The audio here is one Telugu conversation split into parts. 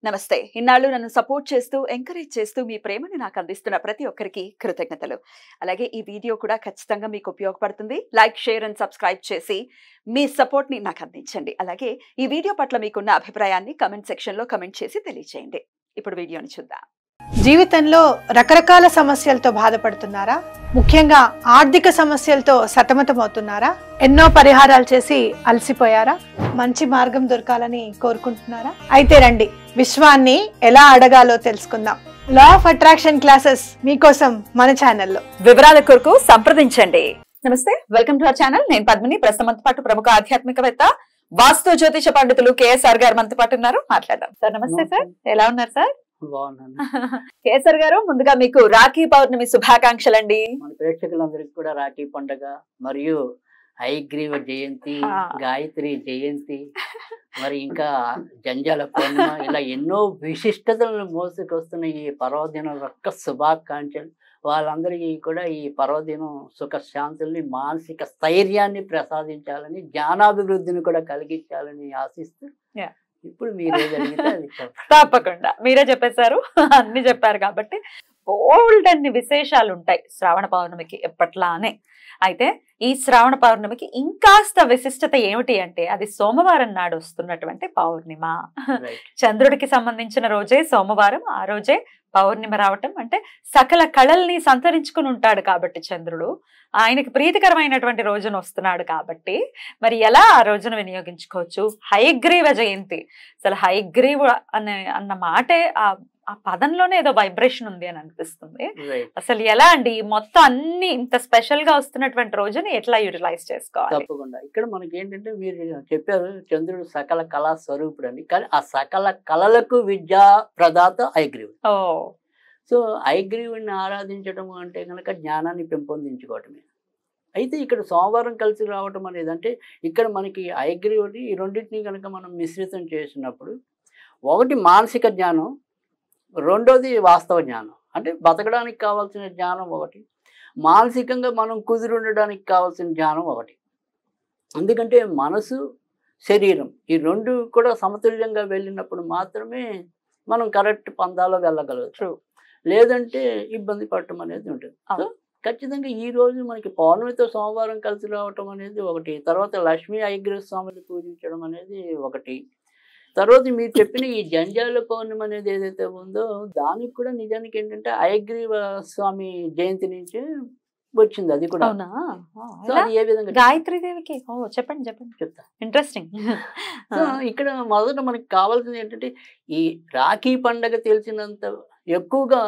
నమస్తే. ఇన్నాళ్ళు నన్ను సపోర్ట్ చేస్తూ, ఎంకరేజ్ చేస్తూ మీ ప్రేమని నాకు అందిస్తున్న ప్రతి ఒక్కరికి కృతజ్ఞతలు. అలాగే ఈ వీడియో కూడా ఖచ్చితంగా మీకు ఉపయోగపడుతుంది. లైక్, షేర్ అండ్ సబ్స్క్రైబ్ చేసి మీ సపోర్ట్‌ని నాకు అందించండి. అలాగే ఈ వీడియో పట్ల మీకున్న అభిప్రాయాన్ని కామెంట్ సెక్షన్‌లో కామెంట్ చేసి తెలియజేయండి. ఇప్పుడు వీడియోని చూద్దాం. జీవితంలో రకరకాల సమస్యలతో బాధపడుతున్నారా? ముఖ్యంగా ఆర్థిక సమస్యలతో సతమతమవుతున్నారా? ఎన్నో పరిహారాలు చేసి అలసిపోయారా? మంచి మార్గం దొరకాలని కోరుకుంటున్నారా? అయితే రండి, విశ్వాన్ని ఎలా అడగాలో తెలుసుకుందాం. లా ఆఫ్ అట్రాక్షన్ క్లాసెస్ మీకోసం మన ఛానల్లో. వివరాల కొరకు సంప్రదించండి. నమస్తే, వెల్కమ్ టు అవర్ ఛానల్. నేను పద్మిని. ప్రస్తుతం పాటు ప్రముఖ ఆధ్యాత్మికవేత్త, వాస్తు జ్యోతిష పండితులు కేఎస్ఆర్ గారు మనతో పాటు ఉన్నారు. మాట్లాడదాం. సార్ నమస్తే. సార్ ఎలా ఉన్నారు సార్? కేసర్ గారు, ముందుగా మీకు రాఖీ పౌర్ణమి శుభాకాంక్షలు అండి. మన ప్రేక్షకులందరికీ కూడా రాఖీ పండుగ మరియు హయగ్రీవ జయంతి, గాయత్రి జయంతి, మరి ఇంకా జంజాల పౌర్ణిమ, ఇలా ఎన్నో విశిష్టతలను మోసుకొస్తున్న ఈ పర్వదినం యొక్క శుభాకాంక్షలు. వాళ్ళందరికీ కూడా ఈ పర్వదినం సుఖశాంతుల్ని, మానసిక స్థైర్యాన్ని ప్రసాదించాలని, జ్ఞానాభివృద్ధిని కూడా కలిగించాలని ఆశిస్తూ ఇప్పుడు మీరే జరిగితే అది తప్పకుండా మీరే చెప్పేశారు, అన్ని చెప్పారు కాబట్టి బోల్డ్ అన్ని విశేషాలు ఉంటాయి శ్రావణ పౌర్ణమికి ఎప్పట్లానే. అయితే ఈ శ్రావణ పౌర్ణమికి ఇంకాస్త విశిష్టత ఏమిటి అంటే, అది సోమవారం నాడు వస్తున్నటువంటి పౌర్ణిమ. చంద్రుడికి సంబంధించిన రోజే సోమవారం, ఆ రోజే పౌర్ణిమ రావటం అంటే సకల కళల్ని సంతరించుకుని ఉంటాడు కాబట్టి చంద్రుడు ఆయనకి ప్రీతికరమైనటువంటి రోజున వస్తున్నాడు కాబట్టి మరి ఎలా ఆ రోజును వినియోగించుకోవచ్చు? హయగ్రీవ జయంతి. అసలు హయగ్రీవ అన్న మాటే ఆ పదంలోనే ఏదో వైబ్రేషన్ ఉంది అని అనిపిస్తుంది. అసలు ఎలా అండి మొత్తం అన్ని ఇంత స్పెషల్ గా వస్తున్నటువంటి రోజుని ఎట్లా యూటిలైజ్ చేసుకోవాలి? తప్పకుండా. ఇక్కడ మనకి ఏంటంటే మీరు చెప్పారు చంద్రుడు సకల కళా స్వరూపుడు అని, కానీ ఆ సకల కళలకు విద్యా ప్రదాత హయగ్రీవుడు. సో హయగ్రీవుడిని ఆరాధించడం అంటే కనుక జ్ఞానాన్ని పెంపొందించుకోవటమే. అయితే ఇక్కడ సోమవారం కలిసి రావటం అనేది అంటే ఇక్కడ మనకి హయగ్రీవుడి ఈ రెండింటిని కనుక మనం మిశ్రితం చేసినప్పుడు, ఒకటి మానసిక జ్ఞానం, రెండోది వాస్తవ జ్ఞానం. అంటే బతకడానికి కావాల్సిన జ్ఞానం ఒకటి, మానసికంగా మనం కుదిరి ఉండడానికి కావాల్సిన జ్ఞానం ఒకటి. ఎందుకంటే మనసు, శరీరం ఈ రెండు కూడా సమతుల్యంగా వెళ్ళినప్పుడు మాత్రమే మనం కరెక్ట్ పందాలో వెళ్ళగలగచ్చు, లేదంటే ఇబ్బంది పడటం అనేది ఉంటుంది. సో ఖచ్చితంగా ఈ రోజు మనకి పౌర్ణమితో సోమవారం కలిసి రావటం అనేది ఒకటి, తర్వాత లక్ష్మీ హయగ్రీవ స్వామిని పూజించడం అనేది ఒకటి, తర్వాత మీరు చెప్పిన ఈ జంజాల పౌర్ణమి అనేది ఏదైతే ఉందో దానికి కూడా నిజానికి ఏంటంటే హయగ్రీవ స్వామి జయంతి నుంచి వచ్చింది. అది కూడా ఏ విధంగా గాయత్రి దేవికి చెప్పండి చెప్తా. ఇంట్రెస్టింగ్. ఇక్కడ మొదట మనకి కావాల్సింది ఏంటంటే ఈ రాఖీ పండగ తెలిసినంత ఎక్కువగా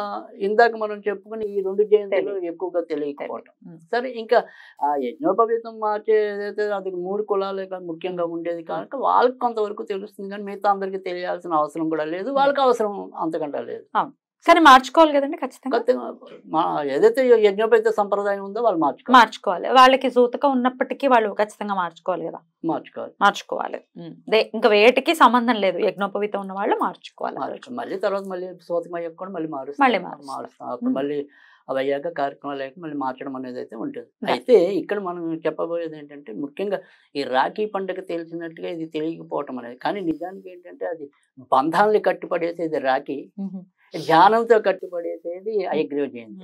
ఇందాక మనం చెప్పుకుని ఈ రెండు జయంతులు ఎక్కువగా తెలియకపోవటం. సరే, ఇంకా ఆ యజ్ఞోపవీతం మార్చే ఏదైతే అది 3 కులాలే ముఖ్యంగా ఉండేది కనుక వాళ్ళకి కొంతవరకు తెలుస్తుంది, కానీ మిగతా అందరికీ తెలియాల్సిన అవసరం కూడా లేదు, వాళ్ళకి అవసరం అంతకంటే లేదు. కానీ మార్చుకోవాలి కదండి ఖచ్చితంగా. ఏదైతే యజ్ఞోపేత సంప్రదాయం ఉందో వాళ్ళు మార్చుకోవాలి. వాళ్ళకి సూతకం ఉన్నప్పటికీ వాళ్ళు ఖచ్చితంగా మార్చుకోవాలి కదా. మార్చుకోవాలి. ఇంకా వేటికి సంబంధం లేదు, యజ్ఞోపవీతం ఉన్న వాళ్ళు మార్చుకోవాలి. మళ్ళీ తర్వాత మళ్ళీ సూతకం అయ్యాక కూడా మళ్ళీ మారుస్తాం. అప్పుడు మళ్ళీ అవి అయ్యాక కార్యక్రమాలు అయ్యాక మళ్ళీ మార్చడం అనేది అయితే ఉంటుంది. అయితే ఇక్కడ మనం చెప్పబోయేది ఏంటంటే ముఖ్యంగా ఈ రాఖీ పండుగ తెలిసినట్టుగా ఇది తెలియకపోవటం అనేది, కానీ నిజానికి ఏంటంటే అది బంధాలని కట్టుపడేసేది రాఖీ, జ్ఞానంతో కట్టుబడేసేది హయగ్రీవ జయంతి.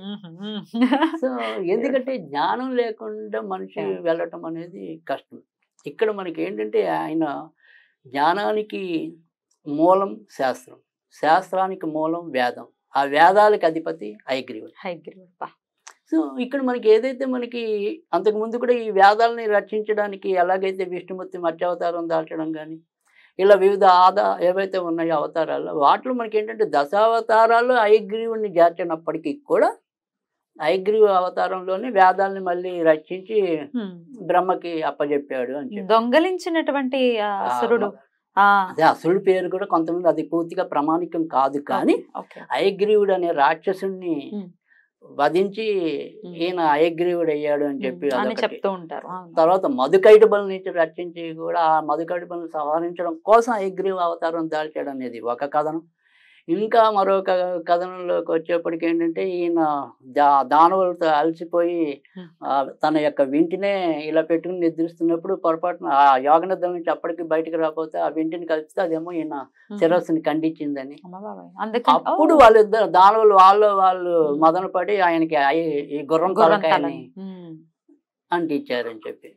సో ఎందుకంటే జ్ఞానం లేకుండా మనిషి వెళ్ళటం అనేది కష్టం. ఇక్కడ మనకి ఏంటంటే ఆయన జ్ఞానానికి మూలం శాస్త్రం, శాస్త్రానికి మూలం వేదం, ఆ వేదాలకు అధిపతి హయగ్రీవుడు. సో ఇక్కడ మనకి ఏదైతే మనకి అంతకుముందు కూడా ఈ వేదాలని రక్షించడానికి ఎలాగైతే విష్ణుమూర్తి మత్స్యావతారం దాల్చడం కానీ ఇలా వివిధ ఏవైతే ఉన్నాయో అవతారాలు, వాటిలో మనకి ఏంటంటే దశావతారాలు హయగ్రీవుడిని చేర్చినప్పటికీ కూడా హయగ్రీవ అవతారంలోనే వేదాలని మళ్ళీ రక్షించి బ్రహ్మకి అప్పచెప్పాడు అని చెప్పి. దొంగలించినటువంటి అసురుడు, అదే అసురుడు పేరు కూడా కొంతమంది అది పూర్తిగా ప్రామాణికం కాదు, కానీ హయగ్రీవుడు అనే రాక్షసుని వధించి ఈయన హయగ్రీవుడు అయ్యాడు అని చెప్పి చెప్తూ ఉంటారు. తర్వాత మధుకైటబల నుంచి రక్షించి కూడా ఆ మధుకైటబలను సంహరించడం కోసం హయగ్రీవ అవతారం దాల్చాడు అనేది ఒక కథనం. ఇంకా మరొక కథనంలోకి వచ్చేప్పటికి ఏంటంటే ఈయన దానవులతో అలసిపోయి తన యొక్క వింటినే ఇలా పెట్టుకుని నిద్రిస్తున్నప్పుడు పొరపాటున ఆ యోగ నిద్ర నుంచి అప్పటికి బయటకు రాకపోతే ఆ వింటిని కలిపితే అదేమో ఈయన శిరస్సుని ఖండించిందని. అప్పుడు వాళ్ళిద్దరు దానవులు వాళ్ళు మదన పడి ఆయనకి ఈ గుర్రం తలకాయని అంటించారని చెప్పి.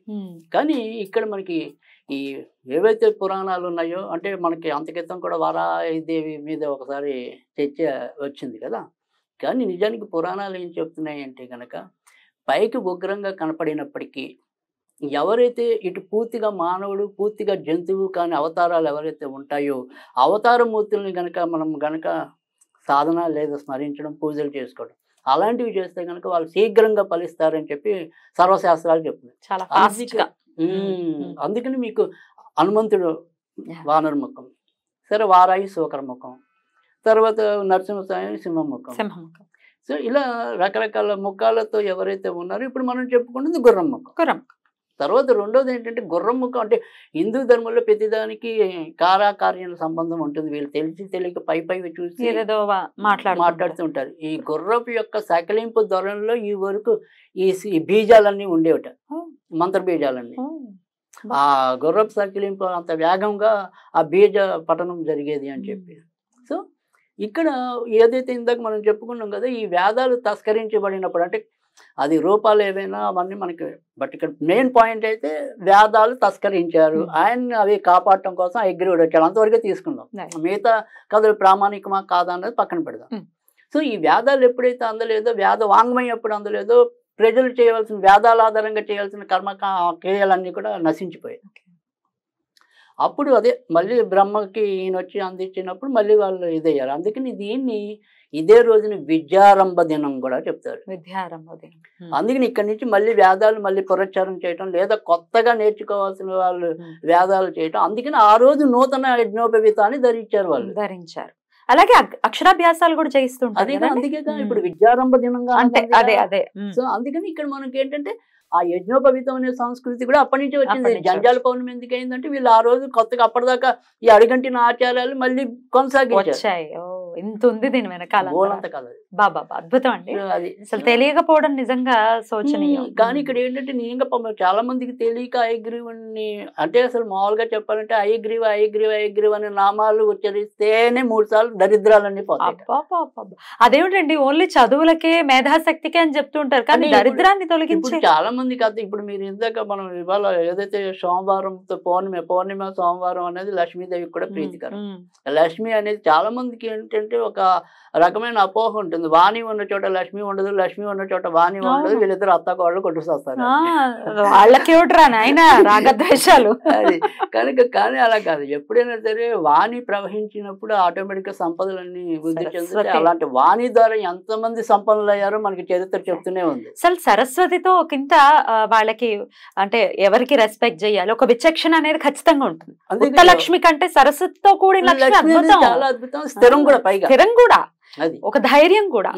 కానీ ఇక్కడ మనకి ఈ ఏవైతే పురాణాలు ఉన్నాయో అంటే మనకి అంతకితం కూడా వారాహిదేవి మీద ఒకసారి చర్చ వచ్చింది కదా. కానీ నిజానికి పురాణాలు ఏం చెప్తున్నాయి అంటే కనుక పైకి ఉగ్రంగా కనపడినప్పటికీ ఎవరైతే ఇటు పూర్తిగా మానవుడు పూర్తిగా జంతువు కాని అవతారాలు ఎవరైతే ఉంటాయో అవతారమూర్తుల్ని గనక మనం గనక సాధన లేదా స్మరించడం పూజలు చేసుకోవడం అలాంటివి చేస్తే కనుక వాళ్ళు శీఘ్రంగా ఫలిస్తారని చెప్పి సర్వశాస్త్రాలు చెప్తున్నాయి. అందుకని మీకు హనుమంతుడు వానర ముఖం, సరే వారాయి శూకర ముఖం, తర్వాత నరసింహస్వామి సింహముఖం. సో ఇలా రకరకాల ముఖాలతో ఎవరైతే ఉన్నారో ఇప్పుడు మనం చెప్పుకున్నది గుర్రం ముఖం. తర్వాత రెండోది ఏంటంటే గుర్రం ముఖం అంటే హిందూ ధర్మంలో ప్రతిదానికి కారాకార్యాల సంబంధం ఉంటుంది. వీళ్ళు తెలిసి తెలియక పై చూసి మాట్లాడుతూ ఉంటారు. ఈ గుర్రపు యొక్క సకలింపు ధోరణిలో ఈ వరకు ఈ బీజాలన్నీ ఉండేవట, మంత్ర బీజాలన్నీ. ఆ గుర్రపు సకలింపు అంత వేగంగా ఆ బీజ పఠనం జరిగేది అని చెప్పి. సో ఇక్కడ ఏదైతే ఇందాక మనం చెప్పుకున్నాం కదా, ఈ వేదాలు తస్కరించబడినప్పుడు అంటే అది రూపాలు ఏవైనా అవన్నీ మనకి, బట్ ఇక్కడ మెయిన్ పాయింట్ అయితే వేదాలు తస్కరించారు, ఆయన్ని అవి కాపాడటం కోసం అగ్రీవుడు వచ్చాడు, అంతవరకే తీసుకుందాం. మిగతా కథలు ప్రామాణికమా కాదా అన్నది పక్కన పెడదాం. సో ఈ వేదాలు ఎప్పుడైతే అందలేదో, వేద వాంగ్మయం ఎప్పుడు అందలేదో, ప్రజలు చేయవలసిన వేదాల ఆధారంగా చేయాల్సిన కర్మ క్రియలన్నీ కూడా నశించిపోయాయి. అప్పుడు అదే మళ్ళీ బ్రహ్మకి ఈయన వచ్చి అందించినప్పుడు మళ్ళీ వాళ్ళు ఇదయ్యారు. అందుకని దీన్ని ఇదే రోజున విద్యారంభ దినం కూడా చెప్తారు. అందుకని ఇక్కడి నుంచి మళ్ళీ వేదాలు మళ్ళీ పునశ్చరణ చేయటం లేదా కొత్తగా నేర్చుకోవాల్సిన వాళ్ళు వేదాలు చేయటం. అందుకని ఆ రోజు నూతన యజ్ఞోపవీతాన్ని ధరించారు. అలాగే అక్షరాభ్యాసాలు కూడా చేయిస్తుంటారు. అదే అందుకే ఇప్పుడు విద్యారంభ దినంగా అదే. సో అందుకని ఇక్కడ మనకి ఏంటంటే ఆ యజ్ఞోపవీతం అనే సంస్కృతి కూడా అప్పటి నుంచి వచ్చింది. జంజాల పౌర్ణమి ఎందుకు అయిందంటే వీళ్ళు ఆ రోజు కొత్తగా అప్పటిదాకా ఈ అడుగంటిన ఆచారాలు మళ్ళీ కొనసాగించారు. ఇంత ఉంది దీని వెనకాల. బాబా అద్భుతం అండి. అది అసలు తెలియకపోవడం నిజంగా శోచనీయం. కానీ ఇక్కడ ఏంటంటే నిజంగా చాలా మందికి తెలియక అయగ్రీవుని అంటే అసలు మామూలుగా చెప్పాలంటే అయగ్రీవ్ అనే నామాలు ఉచ్చరిస్తేనే 3 సార్లు దరిద్రాలన్నీ పోతాయి. అదేమిటండి ఓన్లీ చదువులకే మేధాశక్తికే అని చెప్తుంటారు కానీ దరిద్రాన్ని తొలగించి చాలా మంది కాదు. ఇప్పుడు మీరు ఇందాక మనం ఇవాళ ఏదైతే సోమవారంతో పౌర్ణిమ సోమవారం అనేది లక్ష్మీదేవికి కూడా ప్రీతికరం. లక్ష్మి అనేది చాలా మందికి ఏంటంటే ఒక రకమైన అపోహ ఉంటుంది. వాణి ఉన్న చోట లక్ష్మి ఉండదు, లక్ష్మి ఉన్న చోట వాణి ఉండదు, వీళ్ళిద్దరు అత్తకోళ్ళు కొట్టుకొస్తారు. వాళ్ళకి నాయన రాగద్వేషాలు. అది కనుక కానీ అలా కాదు. ఎప్పుడైనా సరే వాణి ప్రవహించినప్పుడు ఆటోమేటిక్ గా సంపదలన్నీ వృద్ధి చెందుతాయి. అలాంటి వాణి ద్వారా ఎంతమంది సంపన్నులు అయ్యారో మనకి చరిత్ర చెప్తూనే ఉంది. అసలు సరస్వతితో ఒకంత వాళ్ళకి అంటే ఎవరికి రెస్పెక్ట్ చేయాలి ఒక విచక్షణ అనేది ఖచ్చితంగా ఉంటుంది. లక్ష్మి కంటే సరస్వతితో కూడిన చాలా అద్భుతం, స్థిరం కూడా, పైగా స్థిరం కూడా, అది ఒక ధైర్యం కూడా.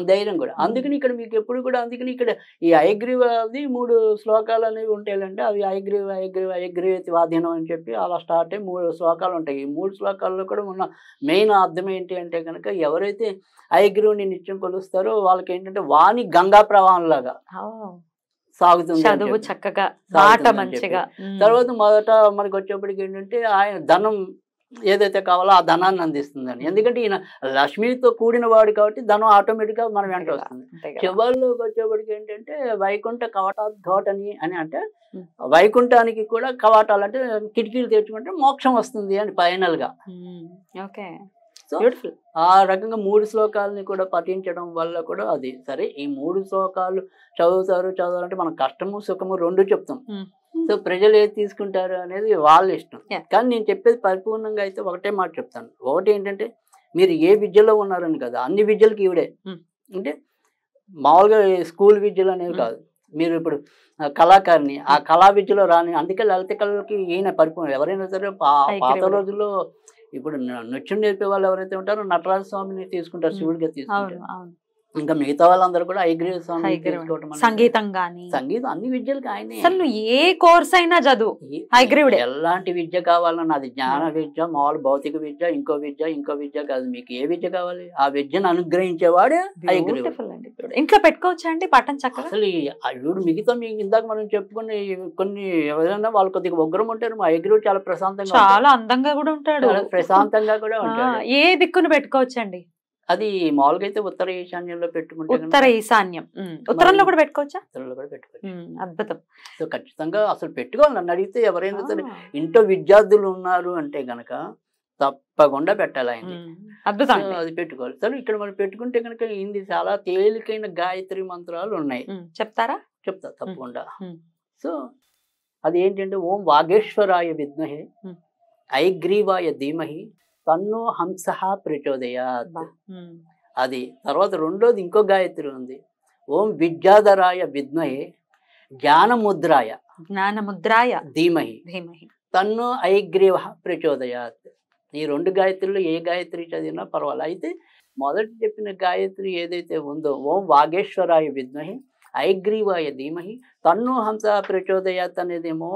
అందుకని ఇక్కడ మీకు ఎప్పుడు కూడా అందుకని ఇక్కడ ఈ అయగ్రీవ 3 శ్లోకాలు అనేవి ఉంటాయంటే అవి అయగ్రీవేతి వాధీనం అని చెప్పి అలా స్టార్ట్ అయ్యి 3 శ్లోకాలు ఉంటాయి. ఈ 3 శ్లోకాల్లో కూడా ఉన్న మెయిన్ అర్థం ఏంటి అంటే కనుక ఎవరైతే అయగ్రీవుని నిత్యం కొలుస్తారో వాళ్ళకి ఏంటంటే వాణి గంగా ప్రవాహం లాగా సాగుతుంది, చదువు చక్కగా, మాట మంచిగా. తర్వాత మొదట మనకి వచ్చేప్పటికి ఏంటంటే ఆయన ధనం ఏదైతే కావాలో ఆ ధనాన్ని అందిస్తుందని. ఎందుకంటే ఈయన లక్ష్మితో కూడిన వాడు కాబట్టి ధనం ఆటోమేటిక్ గా మన వెంట వస్తుంది. చివరిలోకి వచ్చేప్పటికి ఏంటంటే వైకుంఠ కవాటాద్ఘాటని అని అంటే వైకుంఠానికి కూడా కవాటాలు అంటే కిటికీలు తెచ్చుకుంటే మోక్షం వస్తుంది అని ఫైనల్ గా. సో ఆ రకంగా 3 శ్లోకాలని కూడా పఠించడం వల్ల కూడా అది సరే. ఈ 3 శ్లోకాలు చదవాలంటే మనం కష్టము సుఖము 2 చెప్తాం. సో ప్రజలు ఏది తీసుకుంటారు అనేది వాళ్ళ ఇష్టం. కానీ నేను చెప్పేది పరిపూర్ణంగా అయితే ఒకటే మాట చెప్తాను. ఒకటి ఏంటంటే మీరు ఏ విద్యలో ఉన్నారని కదా, అన్ని విద్యలకి ఈవిడే. అంటే మామూలుగా స్కూల్ విద్యలు అనేవి కాదు. మీరు ఇప్పుడు కళాకారిని, ఆ కళా విద్యలో రాని, అందుకే లలిత కళలకి ఈయన పరిపూర్ణ. ఎవరైనా సరే పాత రోజుల్లో ఇప్పుడు నృత్యం నేర్పే వాళ్ళు ఎవరైతే ఉంటారో నటరాజ స్వామిని తీసుకుంటారు, శివుడిగా తీసుకుంటారు. ఇంకా మిగతా వాళ్ళందరూ కూడా హయగ్రీవ స్వామి హయగ్రీవుని. తీసుకోవటం అనేది- సంగీతం గాని సంగీతం అన్ని విద్యలకు ఆయనే. అసలు నువ్వు ఏ కోర్స్ అయినా చదువు హయగ్రీవుడే. ఎలాంటి విద్య కావాలన్నా అది జ్ఞాన విద్య, మామూలు భౌతిక విద్య, ఇంకో విద్య కాదు, మీకు ఏ విద్య కావాలి ఆ విద్యను అనుగ్రహించేవాడే హయగ్రీవుడు. Beautiful అండి. ఇంట్లో పెట్టుకోవచ్చా అండి పట్టం చక్కగా? అసలు అయ్యుడు మిగతా మీకు ఇందాక మనం చెప్పుకుని కొన్ని ఎవరైనా వాళ్ళు కొద్దిగా ఉగ్రం ఉంటారు, మా హయగ్రీవుడు చాలా ప్రశాంతంగా ఉంటాడు. చాలా అందంగా కూడా ఉంటాడు. చాలా ప్రశాంతంగా కూడా ఉంటాడు. ఏ దిక్కును పెట్టుకోవచ్చండి? అది మామూలుగా అయితే ఉత్తర ఈశాన్యంలో పెట్టుకుంటే ఉత్తర ఈశాన్యం. ఉత్తరంలో కూడా పెట్టుకోవచ్చా? ఉత్తరంలో కూడా పెట్టుకోవచ్చు. అద్భుతం. సో ఖచ్చితంగా అసలు పెట్టుకోవాలి. నన్ను అడిగితే ఎవరైనా సరే ఇంట్లో విద్యార్థులు ఉన్నారు అంటే గనక తప్పకుండా పెట్టాలి ఆయన. అద్భుతం. అది పెట్టుకోవాలి. సరే ఇక్కడ మనం పెట్టుకుంటే కనుక ఇది చాలా తేలికైన గాయత్రి మంత్రాలు ఉన్నాయి, చెప్తారా? చెప్తా తప్పకుండా. సో అది ఏంటంటే ఓం వాగేశ్వరాయ విద్మహే హయగ్రీవాయ ధీమహి తన్నో హంసః ప్రచోదయాత్. అది తర్వాత రెండోది ఇంకో గాయత్రి ఉంది, ఓం విద్యాధరాయ విద్మహే జ్ఞానముద్రాయ ధీమహి తన్నో హయగ్రీవ ప్రచోదయాత్. ఈ రెండు గాయత్రులు ఏ గాయత్రి చదివినా పర్వాలేదు. అయితే మొదటి చెప్పిన గాయత్రి ఏదైతే ఉందో ఓం వాగేశ్వరాయ విద్మహి హయగ్రీవాయ ధీమహి తన్నో హంస ప్రచోదయాత్ అనేదేమో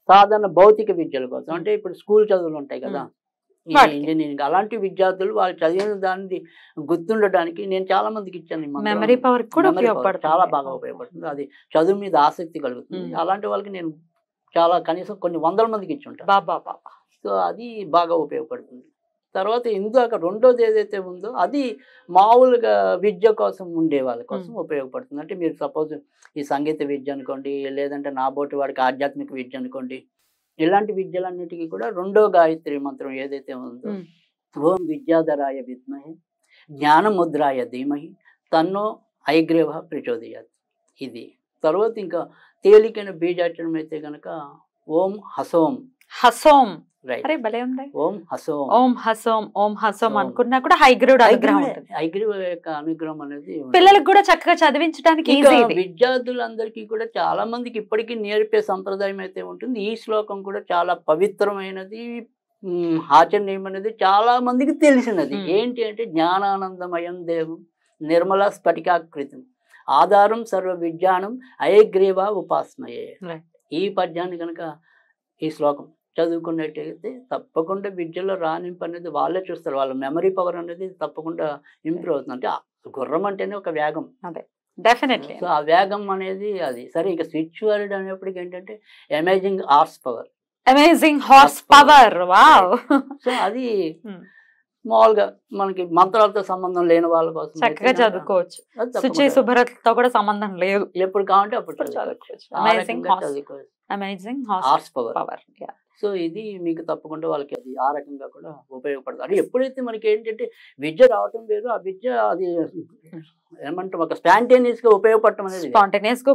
సాధారణ భౌతిక విద్యల కోసం, అంటే ఇప్పుడు స్కూల్ చదువులు ఉంటాయి కదా, ఇంజనీరింగ్ అలాంటి విద్యార్థులు వాళ్ళు చదివిన దాన్ని గుర్తుండడానికి నేను చాలా మందికి ఇచ్చాను. మెమరీ పవర్ కూడా చాలా బాగా ఉపయోగపడుతుంది. అది చదువు మీద ఆసక్తి కలుగుతుంది. అలాంటి వాళ్ళకి నేను చాలా కనీసం కొన్ని 100 మందికి ఇచ్చి ఉంటాను. సో అది బాగా ఉపయోగపడుతుంది. తర్వాత ఇందాక రెండోది ఏదైతే ఉందో అది మామూలుగా విద్య కోసం ఉండే వాళ్ళ కోసం ఉపయోగపడుతుంది. అంటే మీరు సపోజ్ ఈ సంగీత విద్య అనుకోండి, లేదంటే నాబోటి వాడికి ఆధ్యాత్మిక విద్య అనుకోండి, ఇలాంటి విద్యలన్నిటికీ కూడా రెండో గాయత్రి మంత్రం ఏదైతే ఉందో ఓం విద్యాధరాయ విద్మహి జ్ఞానముద్రాయ ధీమహి తన్నో హయగ్రీవ ప్రచోదయాత్. ఇది తర్వాత ఇంకా తేలికైన బీజాక్షరం అయితే కనుక ఓం హసోం. ఓం హసోం అనుకున్నా కూడా హయగ్రీవుడు అనుగ్రహం ఉంటుంది. హయగ్రీవ యొక్క అనుగ్రహం అనేది పిల్లలకు కూడా చక్కగా చదివించడానికి విద్యార్థులందరికీ కూడా చాలా మందికి ఇప్పటికీ నేర్పే సంప్రదాయం అయితే ఉంటుంది. ఈ శ్లోకం కూడా చాలా పవిత్రమైనది, ఆచరణీయం అనేది చాలా మందికి తెలిసినది. ఏంటి అంటే జ్ఞానానందమయం దేవం నిర్మల స్ఫటికాకృతం ఆధారం సర్వ విజ్ఞానం హయగ్రీవ ఉపాసనయే. ఈ పద్యాన్ని కనుక ఈ శ్లోకం చదువుకున్నట్టయితే తప్పకుండా విద్యలో రాణింపు అనేది వాళ్ళే చూస్తారు. వాళ్ళ మెమరీ పవర్ అనేది తప్పకుండా ఇంప్రూవ్ అవుతుంది. అంటే గుర్రం అంటేనే ఒక వేగం, డెఫినెట్లీ. సో ఆ వేగం అనేది అది సరే. ఇక స్విచ్ వర్డ్ అనేప్పటికి ఏంటంటే amazing horse power. Wow. So అది మామూలుగా మనకి మంత్రాలతో సంబంధం లేని వాళ్ళ కోసం చక్కగా చదువుకోవచ్చు. శుచి శుభ్రతతో కూడా సంబంధం లేదు, ఎప్పుడు కావాలంటే అప్పుడు చదువుకోవచ్చు. Amazing horse power. సో ఇది మీకు తప్పకుండా వాళ్ళకి అది ఆ రకంగా కూడా ఉపయోగపడుతుంది. అది ఎప్పుడైతే మనకి ఏంటంటే విద్య రావటం వేరు, ఆ విద్య అది ఏమంటాం ఒక స్పాంటేనియస్ గా ఉపయోగపడటం అనేది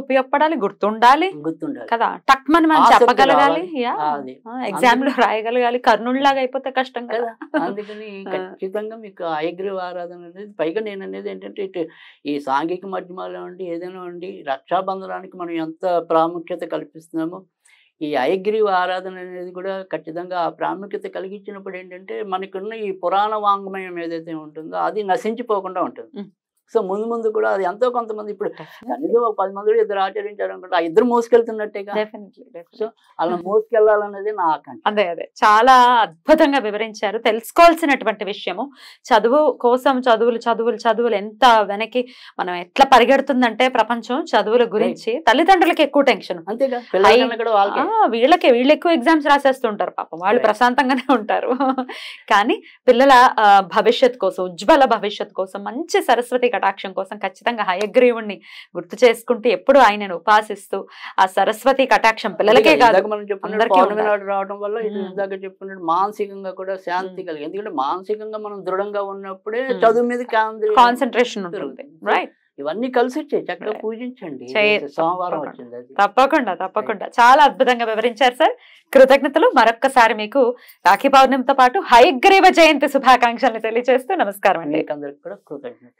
ఉపయోగపడాలి, గుర్తుండాలి కదా, టక్ మనం చెప్పగలగాలి, ఎగ్జామ్ లో రాయగలగాలి. కర్ణుడిలాగా అయిపోతే కష్టం కదా. అందుకని ఖచ్చితంగా మీకు హయగ్రీవ ఆరాధన అనేది, పైగా నేను అనేది ఏంటంటే ఇటు ఈ సాంఘిక మాధ్యమాలు అండి ఏదైనా అండి రక్షాబంధనానికి మనం ఎంత ప్రాముఖ్యత కల్పిస్తున్నామో ఈ హయగ్రీవ ఆరాధన అనేది కూడా ఖచ్చితంగా ఆ ప్రాముఖ్యత కలిగించినప్పుడు ఏంటంటే మనకున్న ఈ పురాణ వాంగ్మయం ఏదైతే ఉంటుందో అది నశించిపోకుండా ఉంటుంది. సో ముందు ముందు కూడా అది ఎంతో కొంతమంది ఇప్పుడు కనీసం 10 మంది ఇద్దరు ఆచరించారు అనుకుంటే ఆ ఇద్దరు మోసుకెళ్తున్నట్టేగా. సో అలా మోసుకెళ్లాలనేది నా ఆకాంక్ష. అదే చాలా అద్భుతంగా వివరించారు. తెలుసుకోవాల్సినటువంటి విషయము చదువు కోసం చదువులు ఎంత వెనక్కి మనం ఎట్లా పరిగెడుతుందంటే ప్రపంచం చదువుల గురించి తల్లిదండ్రులకి ఎక్కువ టెన్షన్. అంతేగా వీళ్ళు ఎక్కువ ఎగ్జామ్స్ రాసేస్తుంటారు పాపం, వాళ్ళు ప్రశాంతంగానే ఉంటారు. కానీ పిల్లల భవిష్యత్ కోసం, ఉజ్వల భవిష్యత్ కోసం, మంచి సరస్వతి కటాక్షం కోసం ఖచ్చితంగా హయగ్రీవుణ్ణి గుర్తు చేసుకుంటూ ఎప్పుడు ఆయనను ఉపాసిస్తూ ఆ సరస్వతి కటాక్షం పిల్లలకే కాదు రావడం వల్ల ఇందాక చెప్పుకున్నట్టు మానసికంగా కూడా శాంతి కలిగి, ఎందుకంటే మానసికంగా మనం దృఢంగా ఉన్నప్పుడే చదువు మీద కాన్సన్ట్రేషన్ ఉంటుంది. రైట్. ఇవన్నీ కలిసి వచ్చాయి, చక్కగా పూజించండి. సోమవారం వచ్చింది అది. తప్పకుండా చాలా అద్భుతంగా వివరించారు సార్. కృతజ్ఞతలు. మరొక్కసారి మీకు రాఖీ పౌర్ణమితో పాటు హయగ్రీవ జయంతి శుభాకాంక్షలు తెలియజేస్తూ నమస్కారం అండి. అందరికి కూడా కృతజ్ఞత.